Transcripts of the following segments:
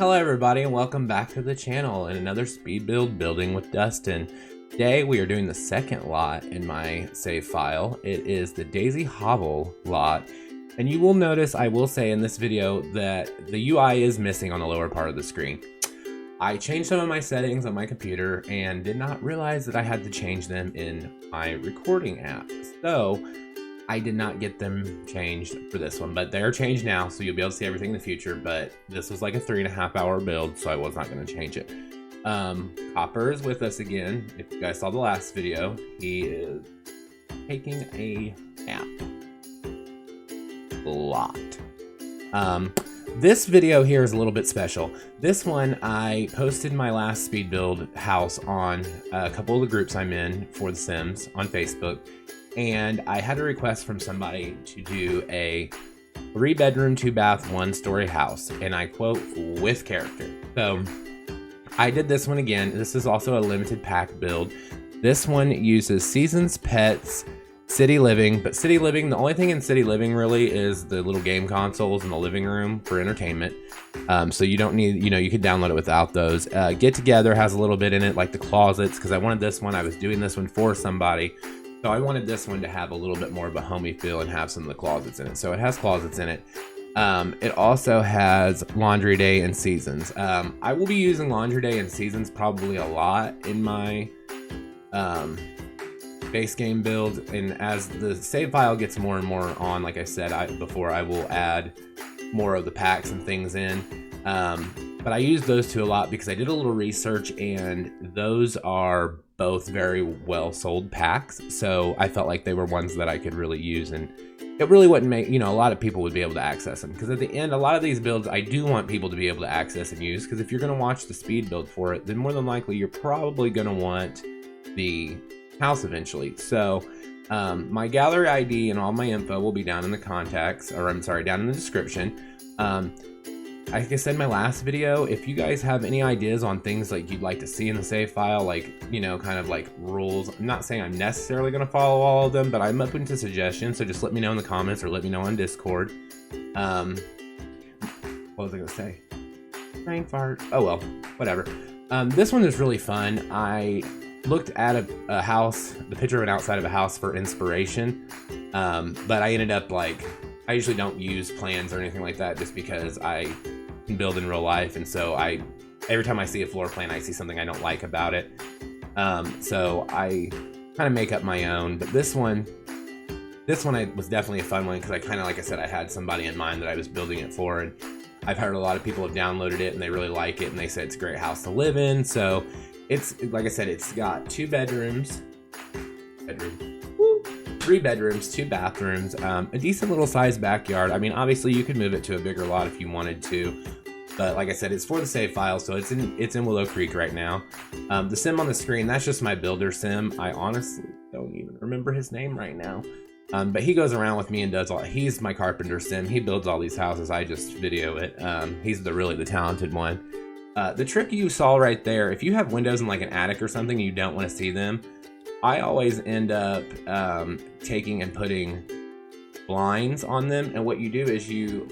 Hello everybody and welcome back to the channel in another speed build building with Dustin. Today we are doing the second lot in my save file. It is the Daisy Hovel lot, and you will notice, I will say in this video, that the UI is missing on the lower part of the screen. I changed some of my settings on my computer and did not realize that I had to change them in my recording app. So I did not get them changed for this one, but they're changed now, so you'll be able to see everything in the future. But this was like a 3.5 hour build, so I was not going to change it. Copper is with us again. If you guys saw the last video, he is taking a nap. A lot. This video here is a little bit special. This one, I posted my last speed build house on a couple of the groups I'm in for The Sims on Facebook. And I had a request from somebody to do a 3-bedroom, 2-bath, 1-story house, and I quote, with character. So I did this one again. This is also a limited pack build. This one uses Seasons, Pets, City Living, but City Living, the only thing in City Living really is the little game consoles in the living room for entertainment. So you don't need, you could download it without those. Get Together has a little bit in it, like the closets, because I wanted this one. I was doing this one for somebody. So I wanted this one to have a little bit more of a homey feel and have some of the closets in it. So it has closets in it. It also has Laundry Day and Seasons. I will be using Laundry Day and Seasons probably a lot in my base game build. And as the save file gets more and more on, like I said before, I will add more of the packs and things in. But I use those two a lot because I did a little research and those are both very well sold packs. So I felt like they were ones that I could really use, and it really wouldn't make, a lot of people would be able to access them. Because at the end, a lot of these builds, I do want people to be able to access and use, because if you're going to watch the speed build for it, then more than likely you're probably going to want the house eventually. So my gallery ID and all my info will be down in the contacts, or I'm sorry, down in the description. Like I said in my last video, if you guys have any ideas on things like you'd like to see in the save file, like, kind of like rules, I'm not saying I'm necessarily going to follow all of them, but I'm open to suggestions, so just let me know in the comments or let me know on Discord. What was I going to say? Brain fart. Oh well, whatever. This one is really fun. I looked at a house, the picture of an outside of a house for inspiration, but I ended up I usually don't use plans or anything like that just because I can build in real life, and so every time I see a floor plan, I see something I don't like about it. So I kind of make up my own. But this one was definitely a fun one because like I said, I had somebody in mind that I was building it for, and I've heard a lot of people have downloaded it and they really like it, and they said it's a great house to live in. So it's, like I said, it's got 2 bedrooms, 3 bedrooms, 2 bathrooms, a decent little sized backyard. I mean, obviously you could move it to a bigger lot if you wanted to, but like I said, it's for the save file, so it's in Willow Creek right now. The sim on the screen, that's just my builder sim. I honestly don't even remember his name right now, but he goes around with me and does he's my carpenter sim. He builds all these houses, I just video it. He's really the talented one. The trick you saw right there, if you have windows in like an attic or something and you don't want to see them, I always end up taking and putting blinds on them, and what you do is you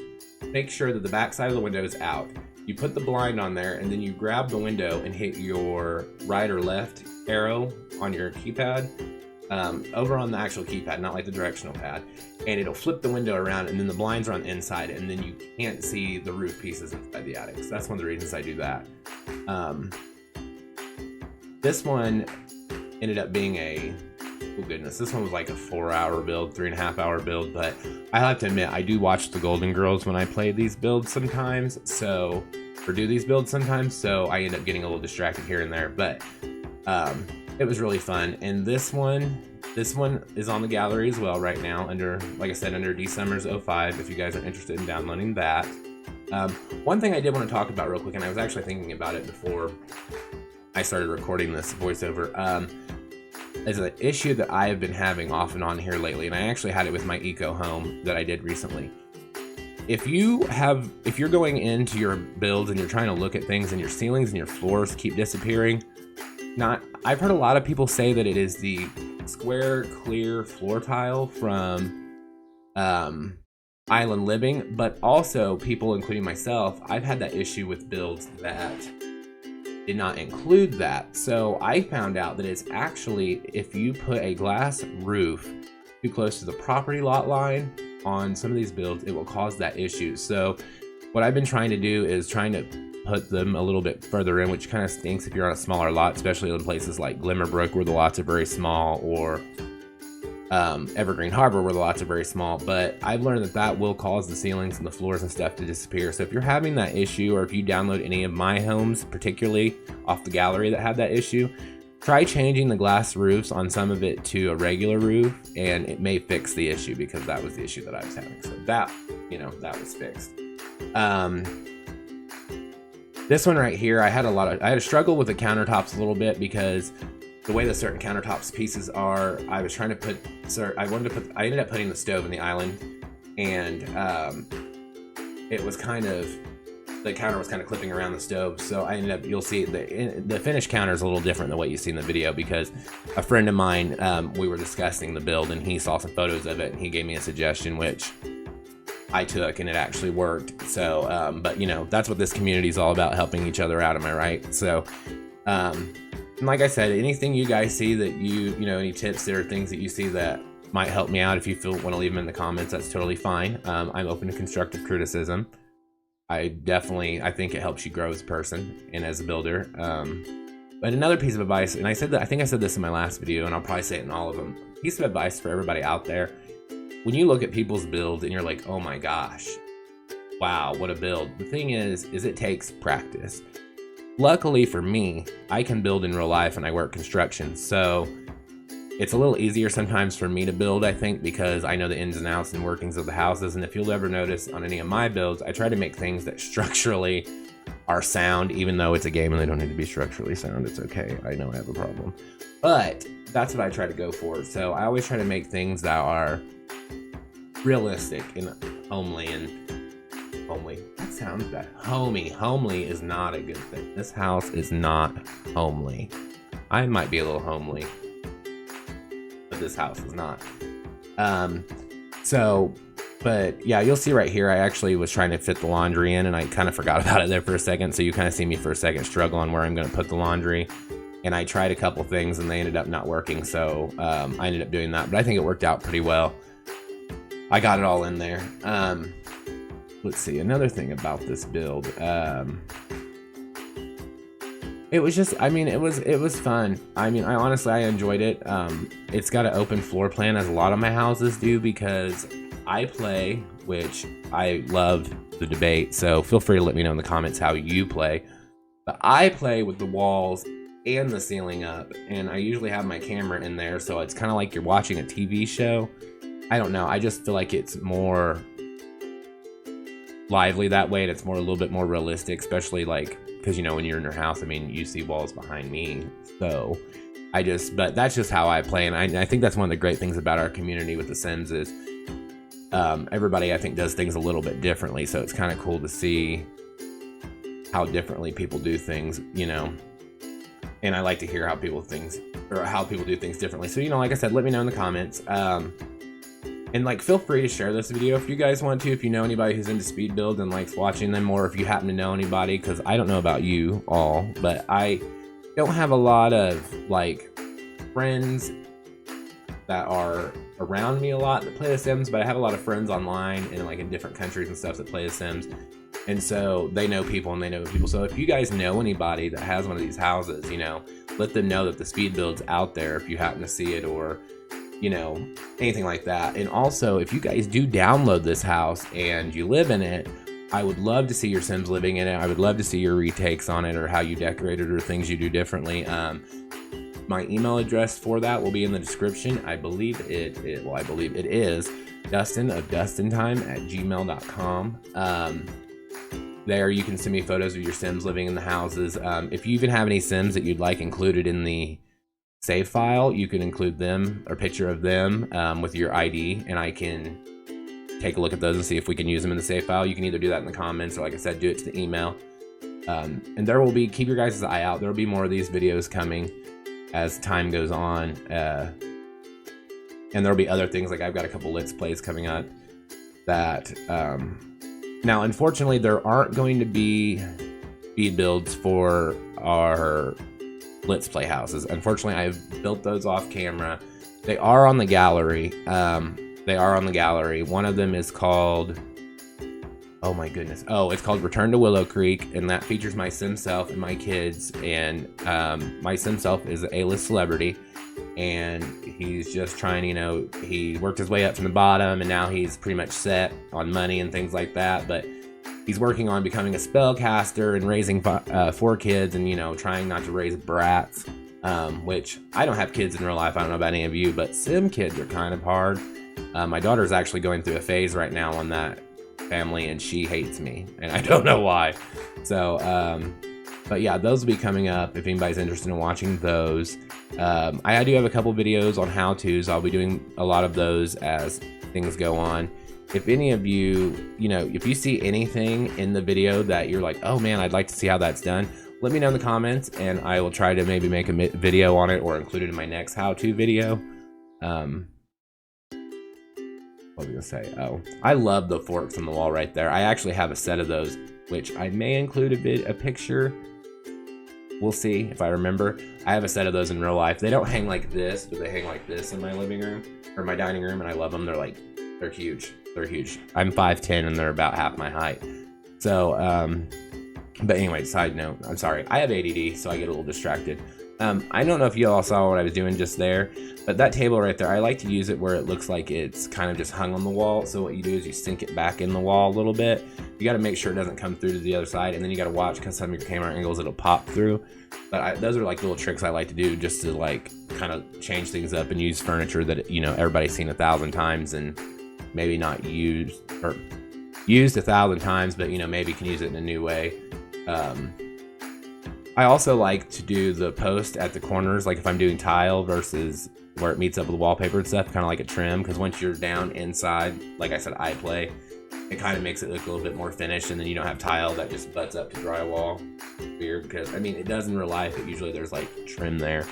make sure that the back side of the window is out. You put the blind on there, and then you grab the window and hit your right or left arrow on your keypad, over on the actual keypad, not like the directional pad, and it'll flip the window around, and then the blinds are on the inside, and then you can't see the roof pieces inside the attic. So that's one of the reasons I do that. This one ended up being this one was like a 4-hour build, 3.5 hour build, but I have to admit, I do watch the Golden Girls when I play these builds sometimes, or do these builds sometimes, so I end up getting a little distracted here and there, but it was really fun. And this one is on the gallery as well right now, like I said, under December's 05, if you guys are interested in downloading that. One thing I did want to talk about real quick, and I was actually thinking about it before I started recording this voiceover, is an issue that I have been having off and on here lately, and I actually had it with my eco home that I did recently. If you're going into your builds and you're trying to look at things and your ceilings and your floors keep disappearing, I've heard a lot of people say that it is the square clear floor tile from island living, but also people, including myself, I've had that issue with builds that did not include that. So I found out that it's actually, if you put a glass roof too close to the property lot line on some of these builds, it will cause that issue. So what I've been trying to do is trying to put them a little bit further in, which kind of stinks if you're on a smaller lot, especially in places like Glimmerbrook where the lots are very small, or Evergreen Harbor where the lots are very small. But I've learned that that will cause the ceilings and the floors and stuff to disappear. So if you're having that issue, or if you download any of my homes, particularly off the gallery that have that issue, try changing the glass roofs on some of it to a regular roof, and it may fix the issue, because that was the issue that I was having. So that, that was fixed. This one right here, I had a struggle with the countertops a little bit, because the way that certain countertops pieces are, I was trying to put, I ended up putting the stove in the island, and it was kind of, the counter was kind of clipping around the stove. So I ended up, you'll see the finished counter is a little different than what you see in the video, because a friend of mine, we were discussing the build, and he saw some photos of it, and he gave me a suggestion, which I took, and it actually worked. So, but that's what this community is all about, helping each other out. Am I right? So, and like I said, anything you guys see that any tips or things that you see that might help me out, if you want to leave them in the comments, that's totally fine. I'm open to constructive criticism. I think it helps you grow as a person and as a builder. But another piece of advice, and I think I said this in my last video, and I'll probably say it in all of them. Piece of advice for everybody out there: when you look at people's builds and you're like, oh my gosh, wow, what a build. The thing is it takes practice. Luckily for me, I can build in real life, and I work construction. So it's a little easier sometimes for me to build, I think, because I know the ins and outs and workings of the houses. And if you'll ever notice on any of my builds, I try to make things that structurally are sound, even though it's a game and they don't need to be structurally sound. It's okay. I know I have a problem, but that's what I try to go for. So I always try to make things that are realistic and homely. That sounds bad. Homely is not a good thing. This house is not homely. I might be a little homely, but this house is not. But yeah, you'll see right here, I actually was trying to fit the laundry in, and I kind of forgot about it there for a second. So you kind of see me for a second struggle on where I'm going to put the laundry. And I tried a couple things, and they ended up not working. So I ended up doing that, but I think it worked out pretty well. I got it all in there. Let's see, another thing about this build. It was just, it was fun. I honestly enjoyed it. It's got an open floor plan, as a lot of my houses do, because I play, which I love the debate. So feel free to let me know in the comments how you play. But I play with the walls and the ceiling up, and I usually have my camera in there, so it's kind of like you're watching a TV show. I don't know, I just feel like it's more lively that way, and it's a little bit more realistic, especially like, because when you're in your house, you see walls behind me. So but that's just how I play, and I think that's one of the great things about our community with The Sims is everybody, I think, does things a little bit differently. So it's kind of cool to see how differently people do things, and I like to hear how people do things differently. So like I said, let me know in the comments. And feel free to share this video if you guys want to, if you know anybody who's into speed build and likes watching them, or if you happen to know anybody, because I don't know about you all, but I don't have a lot of friends that are around me a lot that play The Sims, but I have a lot of friends online and in different countries and stuff that play The Sims, and so they know people and they know people. So if you guys know anybody that has one of these houses, let them know that the speed build's out there if you happen to see it, or anything like that. And also, if you guys do download this house and you live in it, I would love to see your Sims living in it. I would love to see your retakes on it, or how you decorate it, or things you do differently. My email address for that will be in the description. I believe it is Dustin of DustinTime@gmail.com. There you can send me photos of your Sims living in the houses. If you even have any Sims that you'd like included in the save file, you can include them, or picture of them with your ID, and I can take a look at those and see if we can use them in the save file. You can either do that in the comments, or like I said, do it to the email. And there will be, keep your guys' eye out, there will be more of these videos coming as time goes on, and there'll be other things, like I've got a couple Let's Plays coming up that now unfortunately there aren't going to be speed builds for our Let's Play houses. Unfortunately, I've built those off camera. They are on the gallery. They are on the gallery. One of them is called, oh my goodness. Oh, it's called Return to Willow Creek, and that features my sim self and my kids. And my sim self is an A-list celebrity, and he's just trying, you know, he worked his way up from the bottom, and now he's pretty much set on money and things like that. But he's working on becoming a spellcaster and raising 4 kids, and, you know, trying not to raise brats. Which I don't have kids in real life. I don't know about any of you, but sim kids are kind of hard. My daughter's actually going through a phase right now on that family, and she hates me, and I don't know why. So, but yeah, those will be coming up if anybody's interested in watching those. I do have a couple videos on how-tos. I'll be doing a lot of those as things go on. If any of you, you know, if you see anything in the video that you're like, oh man, I'd like to see how that's done, let me know in the comments, and I will try to maybe make a video on it or include it in my next how-to video. What was I gonna say? Oh, I love the forks on the wall right there. I actually have a set of those, which I may include a picture. We'll see if I remember. I have a set of those in real life. They don't hang like this, but they hang like this in my living room or my dining room, and I love them. They're huge. They're huge. I'm 5'10", and they're about half my height. So, but anyway, side note, I'm sorry. I have ADD, so I get a little distracted. I don't know if you all saw what I was doing just there, but that table right there, I like to use it where it looks like it's kind of just hung on the wall. So what you do is you sink it back in the wall a little bit. You got to make sure it doesn't come through to the other side, and then you got to watch, because some of your camera angles, it'll pop through. But those are like little tricks I like to do just to like kind of change things up and use furniture that, you know, everybody's seen 1,000 times and maybe not used, or used 1,000 times, but, you know, maybe can use it in a new way. I also like to do the post at the corners, like if I'm doing tile versus where it meets up with the wallpaper and stuff, kind of like a trim, because once you're down inside, like I said, I play, it kind of makes it look a little bit more finished, and then you don't have tile that just butts up to drywall. Weird, because I mean it does in real life, but usually there's like trim there.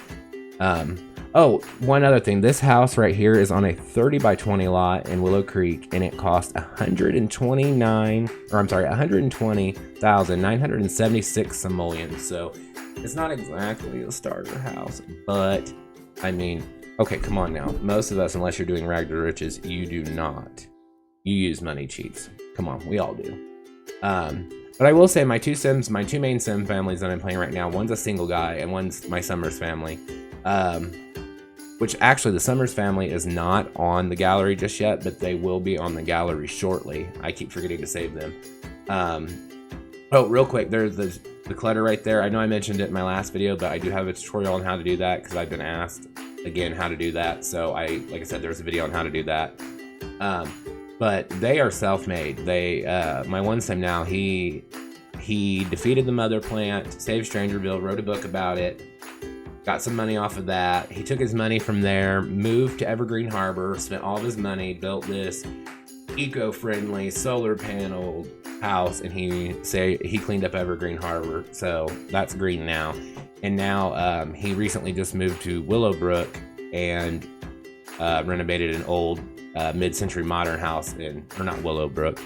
Oh, one other thing, this house right here is on a 30 by 20 lot in Willow Creek, and it cost $120,976 simoleons. So it's not exactly a starter house, but I mean, okay, come on now. Most of us, unless you're doing rag to riches, you do not. You use money cheats. Come on, we all do. But I will say my two main sim families that I'm playing right now, one's a single guy and one's my Summers family. Which actually the Summers family is not on the gallery just yet, but they will be on the gallery shortly. I keep forgetting to save them. Oh, real quick, there's the clutter right there. I know I mentioned it in my last video, but I do have a tutorial on how to do that because I've been asked again how to do that. So like I said, there's a video on how to do that. But they are self-made. My one sim now, he defeated the mother plant, saved Strangerville, wrote a book about it, got some money off of that. He took his money from there, moved to Evergreen Harbor, spent all of his money, built this eco-friendly solar panel house, and he cleaned up Evergreen Harbor, so that's green now. And now he recently just moved to Willowbrook and renovated an old mid-century modern house Limmerbrook,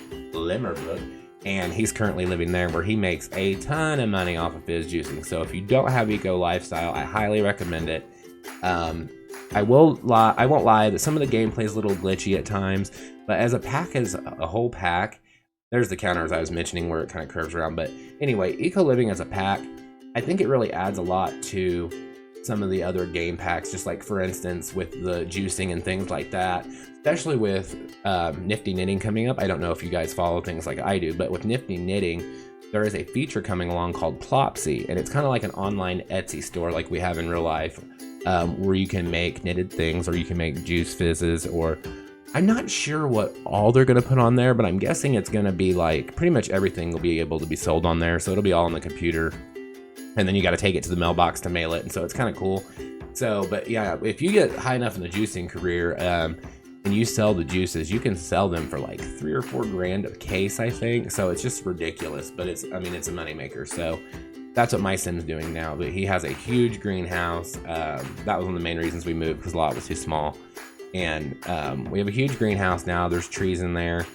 and he's currently living there, where he makes a ton of money off of his juicing. So if you don't have eco lifestyle, I highly recommend it. I won't lie that some of the gameplay is a little glitchy at times, but as a whole pack, there's the counter as I was mentioning where it kind of curves around. But anyway, eco living as a pack, I think it really adds a lot to some of the other game packs, just like for instance with the juicing and things like that, especially with Nifty Knitting coming up. I don't know if you guys follow things like I do, but with Nifty Knitting, there is a feature coming along called Plopsy, and it's kind of like an online Etsy store like we have in real life, where you can make knitted things, or you can make juice fizzes, or I'm not sure what all they're going to put on there, but I'm guessing it's going to be like pretty much everything will be able to be sold on there, so it'll be all on the computer. And then you got to take it to the mailbox to mail it, and so it's kind of cool. So, but yeah, if you get high enough in the juicing career, and you sell the juices, you can sell them for like $3 or $4 grand a case, I think. So it's just ridiculous, but it's a moneymaker. So that's what my sim's doing now. But he has a huge greenhouse. That was one of the main reasons we moved, because the lot was too small. And we have a huge greenhouse now. There's trees in there.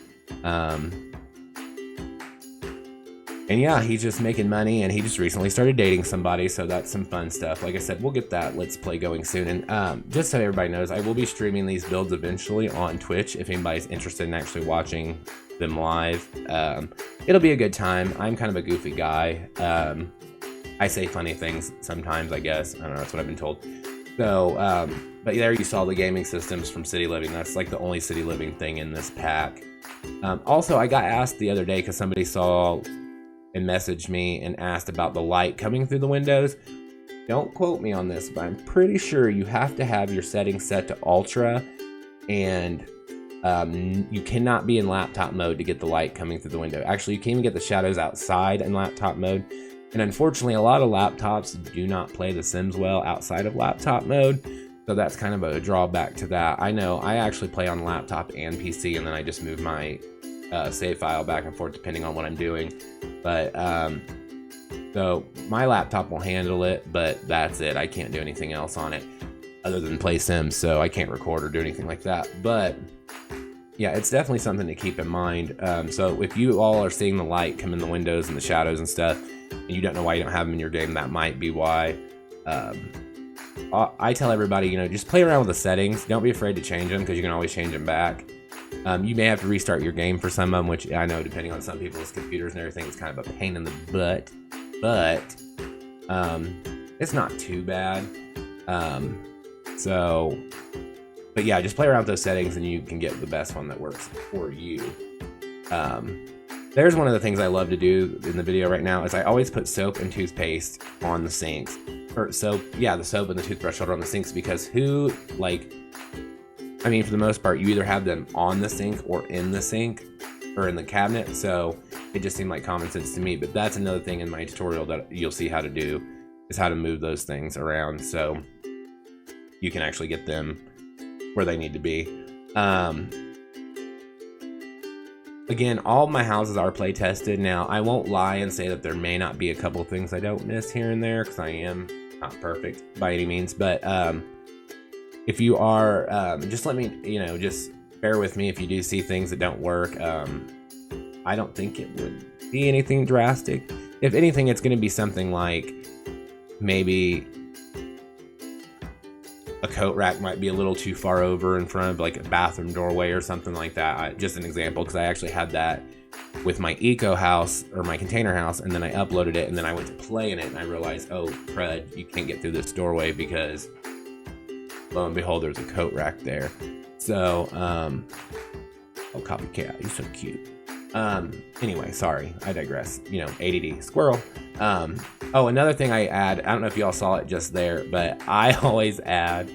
And yeah, he's just making money, and he just recently started dating somebody, so that's some fun stuff. Like I said, we'll get that Let's Play going soon. And just so everybody knows, I will be streaming these builds eventually on Twitch if anybody's interested in actually watching them live. It'll be a good time. I'm kind of a goofy guy. I say funny things sometimes, I guess. I don't know, that's what I've been told. So, but there you saw the gaming systems from City Living. That's like the only City Living thing in this pack. Also, I got asked the other day because somebody saw and messaged me and asked about the light coming through the windows. Don't quote me on this, but I'm pretty sure you have to have your settings set to ultra, and you cannot be in laptop mode to get the light coming through the window. Actually, you can even get the shadows outside in laptop mode. And unfortunately, a lot of laptops do not play The Sims well outside of laptop mode. So that's kind of a drawback to that. I know I actually play on laptop and PC, and then I just move my save file back and forth depending on what I'm doing. But so my laptop will handle it, but that's it. I can't do anything else on it other than play Sims, so I can't record or do anything like that. But yeah, it's definitely something to keep in mind. So if you all are seeing the light come in the windows and the shadows and stuff, and you don't know why you don't have them in your game, that might be why. I tell everybody, you know, just play around with the settings. Don't be afraid to change them, because you can always change them back. You may have to restart your game for some of them, which I know, depending on some people's computers and everything, it's kind of a pain in the butt. But it's not too bad. But yeah, just play around with those settings, and you can get the best one that works for you. There's one of the things I love to do in the video right now is I always put soap and toothpaste on the sinks. Or soap, yeah, the soap and the toothbrush holder on the sinks, because I mean, for the most part, you either have them on the sink or in the sink or in the cabinet. So it just seemed like common sense to me. But that's another thing in my tutorial that you'll see how to do, is how to move those things around so you can actually get them where they need to be. Again, all my houses are play tested. Now, I won't lie and say that there may not be a couple things I don't miss here and there, because I am not perfect by any means. But if you are, just let me, you know, just bear with me if you do see things that don't work. I don't think it would be anything drastic. If anything, it's going to be something like maybe a coat rack might be a little too far over in front of like a bathroom doorway or something like that. Just an example, because I actually had that with my eco house or my container house, and then I uploaded it, and then I went to play in it, and I realized, oh crud, you can't get through this doorway because lo and behold, there's a coat rack there. So, oh, copycat, you're so cute. Anyway, sorry, I digress. You know, ADD, squirrel. Oh, another thing I add, I don't know if y'all saw it just there, but I always add,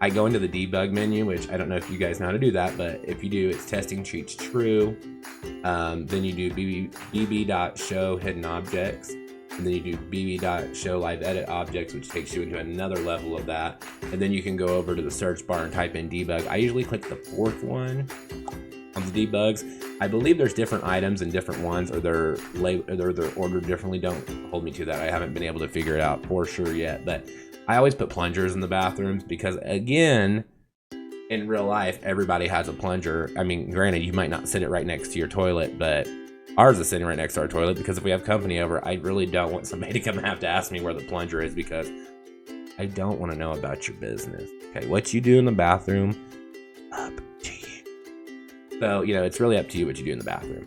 I go into the debug menu, which I don't know if you guys know how to do that, but if you do, it's testing treats true. Then you do bb.show hidden objects, and then you do bb.show live edit objects, which takes you into another level of that. And then you can go over to the search bar and type in debug. I usually click the fourth one on the debugs. I believe there's different items and different ones, or they're ordered differently. Don't hold me to that. I haven't been able to figure it out for sure yet, but I always put plungers in the bathrooms because, again, in real life, everybody has a plunger. I mean, granted, you might not sit it right next to your toilet, but ours is sitting right next to our toilet, because if we have company over, I really don't want somebody to come and have to ask me where the plunger is, because I don't want to know about your business. Okay, what you do in the bathroom, up to you. So, you know, it's really up to you what you do in the bathroom.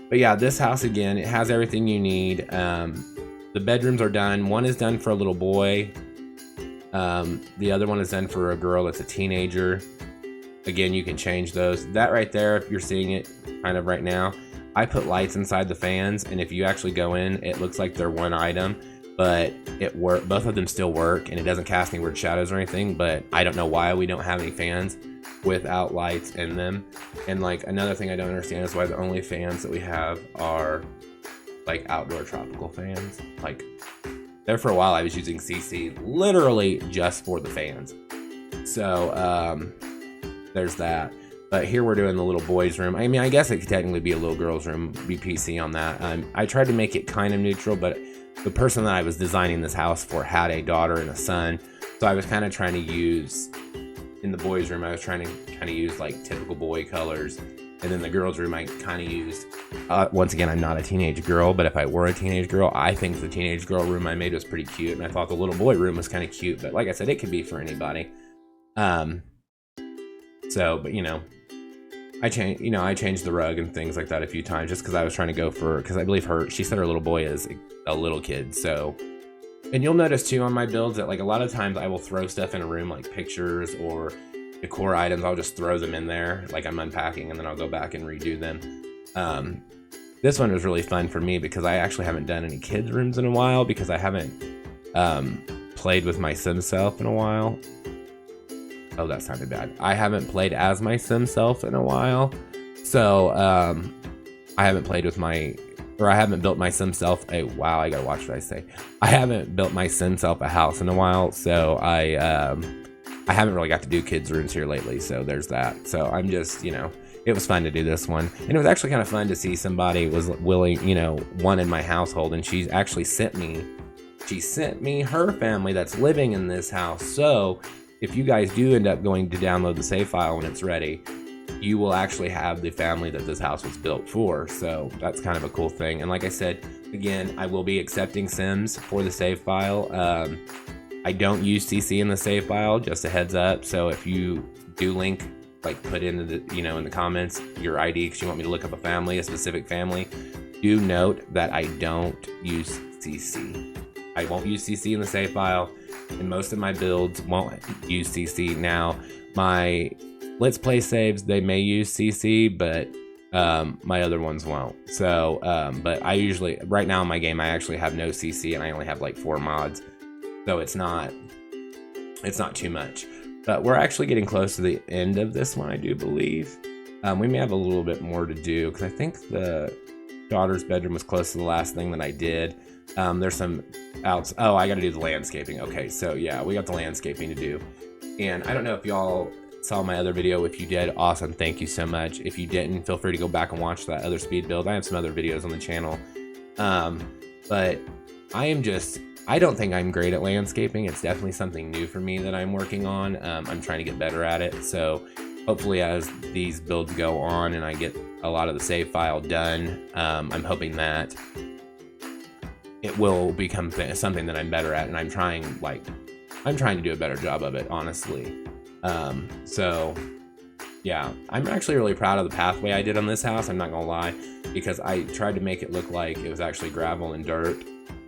But yeah, this house, again, it has everything you need. The bedrooms are done. One is done for a little boy. The other one is done for a girl that's a teenager. Again, you can change those. That right there, if you're seeing it kind of right now, I put lights inside the fans, and if you actually go in, it looks like they're one item, but both of them still work, and it doesn't cast any weird shadows or anything. But I don't know why we don't have any fans without lights in them. And like, another thing I don't understand is why the only fans that we have are like outdoor tropical fans. Like, there for a while I was using CC literally just for the fans. So there's that. But here we're doing the little boys room. I mean, I guess it could technically be a little girl's room, be PC on that. I tried to make it kind of neutral, but the person that I was designing this house for had a daughter and a son, so I was kind of trying to use in the boys' room, I was trying to kind of use like typical boy colors. And then the girls' room, I kind of used, once again, I'm not a teenage girl, but if I were a teenage girl, I think the teenage girl room I made was pretty cute. And I thought the little boy room was kind of cute. But like I said, it could be for anybody. But you know, I changed the rug and things like that a few times just because I was trying to go for, because I believe she said her little boy is a little kid. So, and you'll notice too on my builds that like a lot of times I will throw stuff in a room like pictures or decor items. I'll just throw them in there like I'm unpacking, and then I'll go back and redo them. This one was really fun for me because I actually haven't done any kids rooms in a while because I haven't played with my sim self in a while. Oh, that sounded bad. I haven't played as my sim self in a while. So I haven't played with I haven't built my sim self wow, I gotta watch what I say. I haven't built my sim self a house in a while, so I haven't really got to do kids rooms here lately, so there's that. So I'm just, you know, it was fun to do this one. And it was actually kind of fun to see somebody was willing, you know, one in my household, and she actually sent me her family that's living in this house. So if you guys do end up going to download the save file when it's ready, you will actually have the family that this house was built for. So that's kind of a cool thing. And like I said, again, I will be accepting sims for the save file. I don't use CC in the save file, just a heads up. So if you do link, like put in the, you know, in the comments your ID because you want me to look up a specific family, do note that I don't use CC. I won't use CC in the save file, and most of my builds won't use CC. Now, my Let's Play saves, they may use CC, but my other ones won't. So, but I usually, right now in my game, I actually have no CC, and I only have like 4 mods. So it's not too much. But we're actually getting close to the end of this one, I do believe. We may have a little bit more to do, because I think the daughter's bedroom was close to the last thing that I did. There's some outs. Oh, I got to do the landscaping. Okay, so yeah, we got the landscaping to do. And I don't know if y'all saw my other video. If you did, awesome. Thank you so much. If you didn't, feel free to go back and watch that other speed build. I have some other videos on the channel. But I don't think I'm great at landscaping. It's definitely something new for me that I'm working on. I'm trying to get better at it. So hopefully as these builds go on and I get a lot of the save file done, I'm hoping that it will become something that I'm better at, and I'm trying to do a better job of it, honestly. So yeah, I'm actually really proud of the pathway I did on this house, I'm not gonna lie, because I tried to make it look like it was actually gravel and dirt.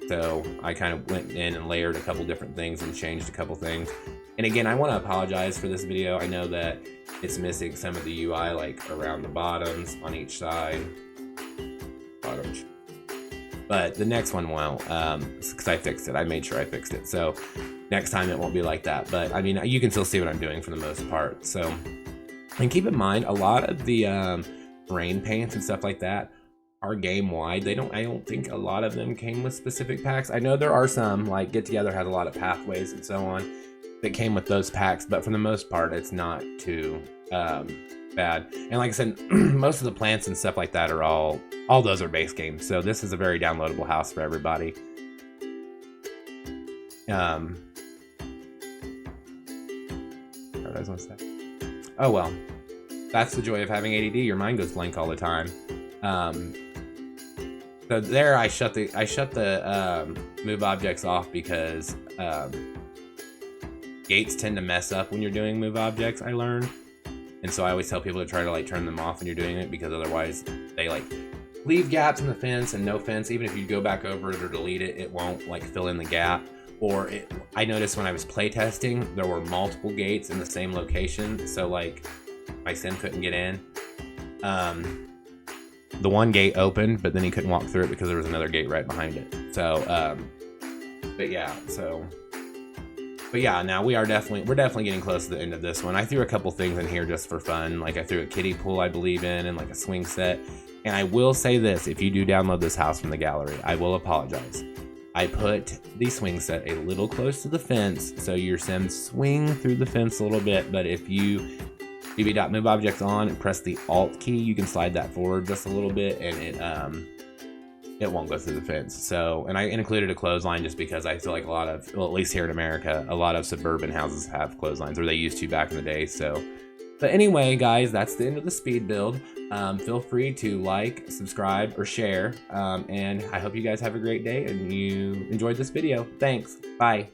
So I kind of went in and layered a couple different things and changed a couple things. And again, I want to apologize for this video. I know that it's missing some of the UI, like around the bottoms on each side. Bottoms. But the next one won't, because I fixed it. I made sure I fixed it. So next time it won't be like that. But I mean, you can still see what I'm doing for the most part. So, and keep in mind, a lot of the rain paints and stuff like that are game wide. I don't think a lot of them came with specific packs. I know there are some, like Get Together has a lot of pathways and so on that came with those packs, but for the most part, it's not too bad. And like I said, most of the plants and stuff like that are all those are base games. So this is a very downloadable house for everybody. What was I gonna say? Oh well, that's the joy of having ADD. Your mind goes blank all the time. So there, I shut the move objects off because gates tend to mess up when you're doing move objects, I learned. And so I always tell people to try to like turn them off when you're doing it, because otherwise they like leave gaps in the fence, and no fence, even if you go back over it or delete it, it won't like fill in the gap. Or I noticed when I was playtesting, there were multiple gates in the same location, so like my sim couldn't get in. The one gate opened, but then he couldn't walk through it because there was another gate right behind it. So, but yeah, now we're definitely getting close to the end of this one. I threw a couple things in here just for fun. Like I threw a kiddie pool, I believe in, and like a swing set. And I will say this, if you do download this house from the gallery, I will apologize. I put the swing set a little close to the fence, so your sims swing through the fence a little bit, but if you bb.moveobjects on and press the Alt key, you can slide that forward just a little bit, and it won't go through the fence. So, and I included a clothesline just because I feel like a lot of, well, at least here in America, a lot of suburban houses have clotheslines, or they used to back in the day. So, but anyway, guys, that's the end of the speed build. Feel free to like, subscribe, or share. And I hope you guys have a great day and you enjoyed this video. Thanks. Bye.